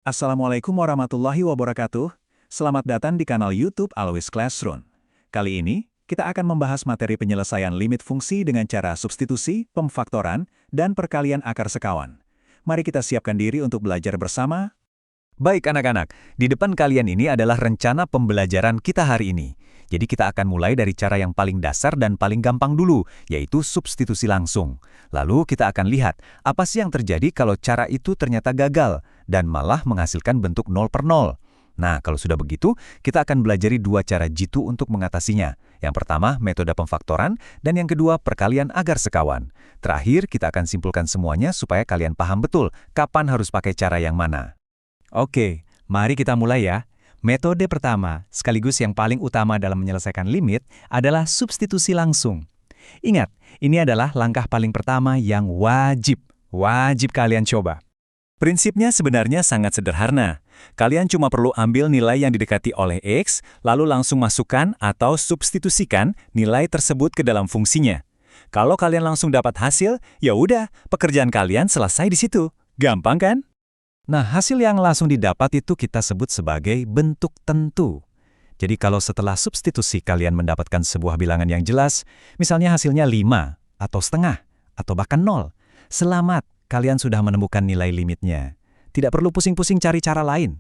Assalamualaikum warahmatullahi wabarakatuh. Selamat datang di kanal YouTube Always Classroom. Kali ini, kita akan membahas materi penyelesaian limit fungsi dengan cara substitusi, pemfaktoran, dan perkalian akar sekawan. Mari kita siapkan diri untuk belajar bersama. Baik anak-anak, di depan kalian ini adalah rencana pembelajaran kita hari ini. Jadi kita akan mulai dari cara yang paling dasar dan paling gampang dulu, yaitu substitusi langsung. Lalu kita akan lihat, apa sih yang terjadi kalau cara itu ternyata gagal, dan malah menghasilkan bentuk 0 per 0. Nah, kalau sudah begitu, kita akan belajari dua cara jitu untuk mengatasinya. Yang pertama, metode pemfaktoran, dan yang kedua, perkalian agar sekawan. Terakhir, kita akan simpulkan semuanya supaya kalian paham betul kapan harus pakai cara yang mana. Oke, mari kita mulai ya. Metode pertama, sekaligus yang paling utama dalam menyelesaikan limit, adalah substitusi langsung. Ingat, ini adalah langkah paling pertama yang wajib kalian coba. Prinsipnya sebenarnya sangat sederhana. Kalian cuma perlu ambil nilai yang didekati oleh X, lalu langsung masukkan atau substitusikan nilai tersebut ke dalam fungsinya. Kalau kalian langsung dapat hasil, ya udah, pekerjaan kalian selesai di situ. Gampang kan? Nah, hasil yang langsung didapat itu kita sebut sebagai bentuk tentu. Jadi kalau setelah substitusi kalian mendapatkan sebuah bilangan yang jelas, misalnya hasilnya 5, atau setengah, atau bahkan 0, selamat, kalian sudah menemukan nilai limitnya. Tidak perlu pusing-pusing cari cara lain.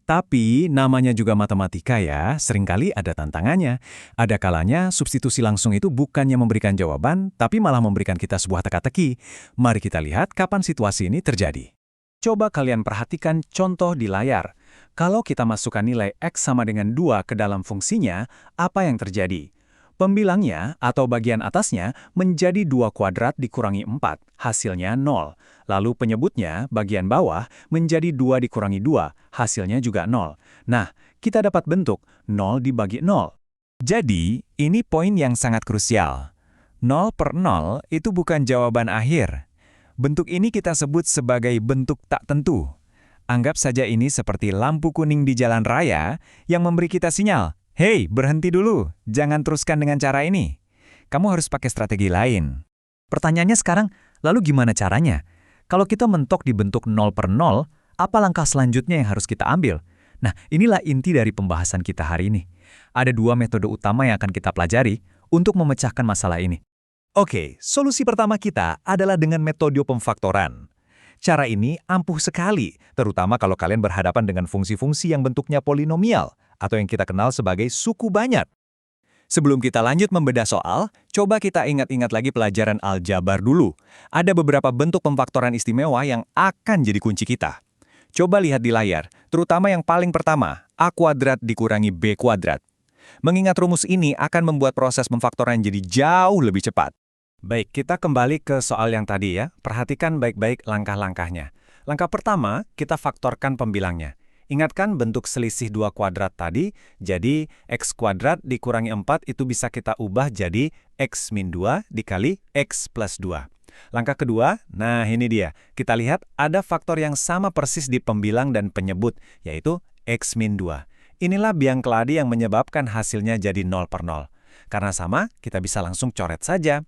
Tapi namanya juga matematika ya, seringkali ada tantangannya. Ada kalanya substitusi langsung itu bukannya memberikan jawaban, tapi malah memberikan kita sebuah teka-teki. Mari kita lihat kapan situasi ini terjadi. Coba kalian perhatikan contoh di layar. Kalau kita masukkan nilai X sama dengan 2 ke dalam fungsinya, apa yang terjadi? Pembilangnya atau bagian atasnya menjadi 2 kuadrat dikurangi 4, hasilnya 0. Lalu penyebutnya, bagian bawah, menjadi 2 dikurangi 2, hasilnya juga 0. Nah, kita dapat bentuk 0 dibagi 0. Jadi, ini poin yang sangat krusial. 0 per 0 itu bukan jawaban akhir. Bentuk ini kita sebut sebagai bentuk tak tentu. Anggap saja ini seperti lampu kuning di jalan raya yang memberi kita sinyal, "Hei, berhenti dulu, jangan teruskan dengan cara ini." Kamu harus pakai strategi lain. Pertanyaannya sekarang, lalu gimana caranya? Kalau kita mentok di bentuk 0 per 0, apa langkah selanjutnya yang harus kita ambil? Nah, inilah inti dari pembahasan kita hari ini. Ada dua metode utama yang akan kita pelajari untuk memecahkan masalah ini. Oke, solusi pertama kita adalah dengan metode pemfaktoran. Cara ini ampuh sekali, terutama kalau kalian berhadapan dengan fungsi-fungsi yang bentuknya polinomial, atau yang kita kenal sebagai suku banyak. Sebelum kita lanjut membedah soal, coba kita ingat-ingat lagi pelajaran aljabar dulu. Ada beberapa bentuk pemfaktoran istimewa yang akan jadi kunci kita. Coba lihat di layar, terutama yang paling pertama, A kuadrat dikurangi B kuadrat. Mengingat rumus ini akan membuat proses pemfaktoran jadi jauh lebih cepat. Baik, kita kembali ke soal yang tadi ya. Perhatikan baik-baik langkah-langkahnya. Langkah pertama, kita faktorkan pembilangnya. Ingatkan bentuk selisih 2 kuadrat tadi, jadi X kuadrat dikurangi 4 itu bisa kita ubah jadi X min 2 dikali X plus 2. Langkah kedua, nah ini dia. Kita lihat ada faktor yang sama persis di pembilang dan penyebut, yaitu X min 2. Inilah biang keladi yang menyebabkan hasilnya jadi 0 per 0. Karena sama, kita bisa langsung coret saja.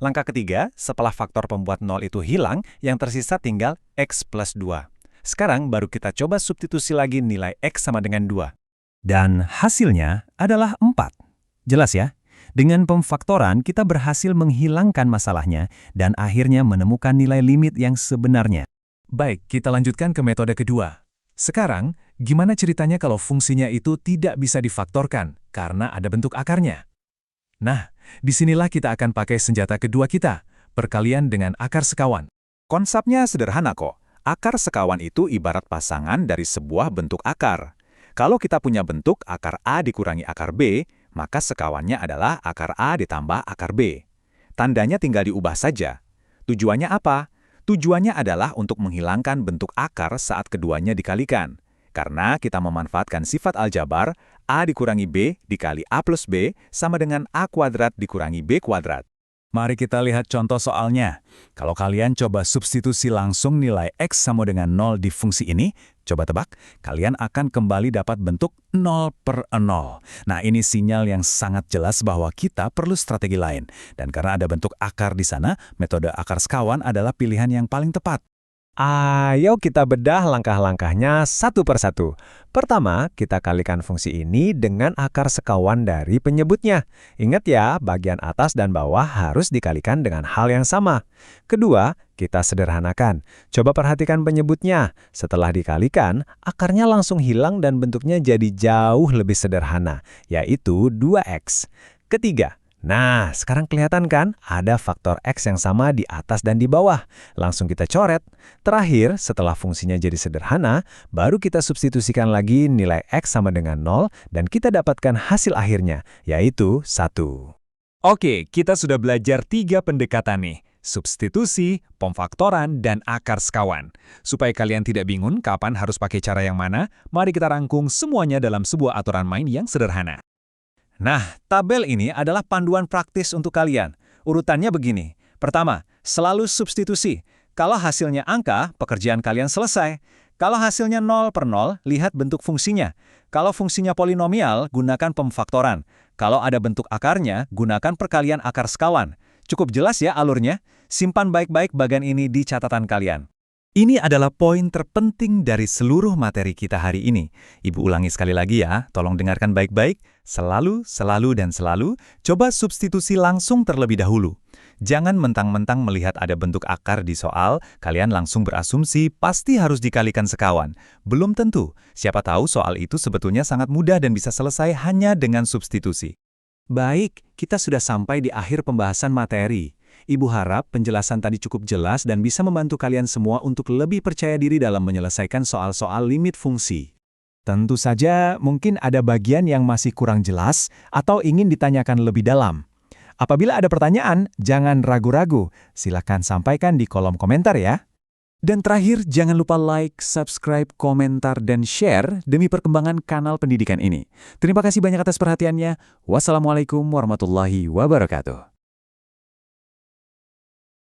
Langkah ketiga, setelah faktor pembuat 0 itu hilang, yang tersisa tinggal X plus 2. Sekarang baru kita coba substitusi lagi nilai X sama dengan 2. Dan hasilnya adalah 4. Jelas ya? Dengan pemfaktoran, kita berhasil menghilangkan masalahnya dan akhirnya menemukan nilai limit yang sebenarnya. Baik, kita lanjutkan ke metode kedua. Sekarang, gimana ceritanya kalau fungsinya itu tidak bisa difaktorkan karena ada bentuk akarnya? Nah, disinilah kita akan pakai senjata kedua kita, perkalian dengan akar sekawan. Konsepnya sederhana kok. Akar sekawan itu ibarat pasangan dari sebuah bentuk akar. Kalau kita punya bentuk akar A dikurangi akar B, maka sekawannya adalah akar A ditambah akar B. Tandanya tinggal diubah saja. Tujuannya apa? Tujuannya adalah untuk menghilangkan bentuk akar saat keduanya dikalikan. Karena kita memanfaatkan sifat aljabar, A dikurangi B dikali A plus B sama dengan A kuadrat dikurangi B kuadrat. Mari kita lihat contoh soalnya. Kalau kalian coba substitusi langsung nilai X sama dengan 0 di fungsi ini, coba tebak, kalian akan kembali dapat bentuk 0 per 0. Nah, ini sinyal yang sangat jelas bahwa kita perlu strategi lain. Dan karena ada bentuk akar di sana, metode akar sekawan adalah pilihan yang paling tepat. Ayo kita bedah langkah-langkahnya satu persatu. Pertama, kita kalikan fungsi ini dengan akar sekawan dari penyebutnya. Ingat ya, bagian atas dan bawah harus dikalikan dengan hal yang sama. Kedua, kita sederhanakan. Coba perhatikan penyebutnya. Setelah dikalikan, akarnya langsung hilang dan bentuknya jadi jauh lebih sederhana, yaitu 2x. Ketiga, nah, sekarang kelihatan kan ada faktor X yang sama di atas dan di bawah. Langsung kita coret. Terakhir, setelah fungsinya jadi sederhana, baru kita substitusikan lagi nilai X sama dengan 0 dan kita dapatkan hasil akhirnya, yaitu 1. Oke, kita sudah belajar 3 pendekatan nih. Substitusi, pemfaktoran, dan akar sekawan. Supaya kalian tidak bingung kapan harus pakai cara yang mana, mari kita rangkum semuanya dalam sebuah aturan main yang sederhana. Nah, tabel ini adalah panduan praktis untuk kalian. Urutannya begini. Pertama, selalu substitusi. Kalau hasilnya angka, pekerjaan kalian selesai. Kalau hasilnya 0 per 0, lihat bentuk fungsinya. Kalau fungsinya polinomial, gunakan pemfaktoran. Kalau ada bentuk akarnya, gunakan perkalian akar sekawan. Cukup jelas ya alurnya? Simpan baik-baik bagian ini di catatan kalian. Ini adalah poin terpenting dari seluruh materi kita hari ini. Ibu ulangi sekali lagi ya, tolong dengarkan baik-baik. Selalu, dan selalu, coba substitusi langsung terlebih dahulu. Jangan mentang-mentang melihat ada bentuk akar di soal, kalian langsung berasumsi pasti harus dikalikan sekawan. Belum tentu, siapa tahu soal itu sebetulnya sangat mudah dan bisa selesai hanya dengan substitusi. Baik, kita sudah sampai di akhir pembahasan materi. Ibu harap penjelasan tadi cukup jelas dan bisa membantu kalian semua untuk lebih percaya diri dalam menyelesaikan soal-soal limit fungsi. Tentu saja mungkin ada bagian yang masih kurang jelas atau ingin ditanyakan lebih dalam. Apabila ada pertanyaan, jangan ragu-ragu. Silakan sampaikan di kolom komentar ya. Dan terakhir, jangan lupa like, subscribe, komentar, dan share demi perkembangan kanal pendidikan ini. Terima kasih banyak atas perhatiannya. Wassalamualaikum warahmatullahi wabarakatuh.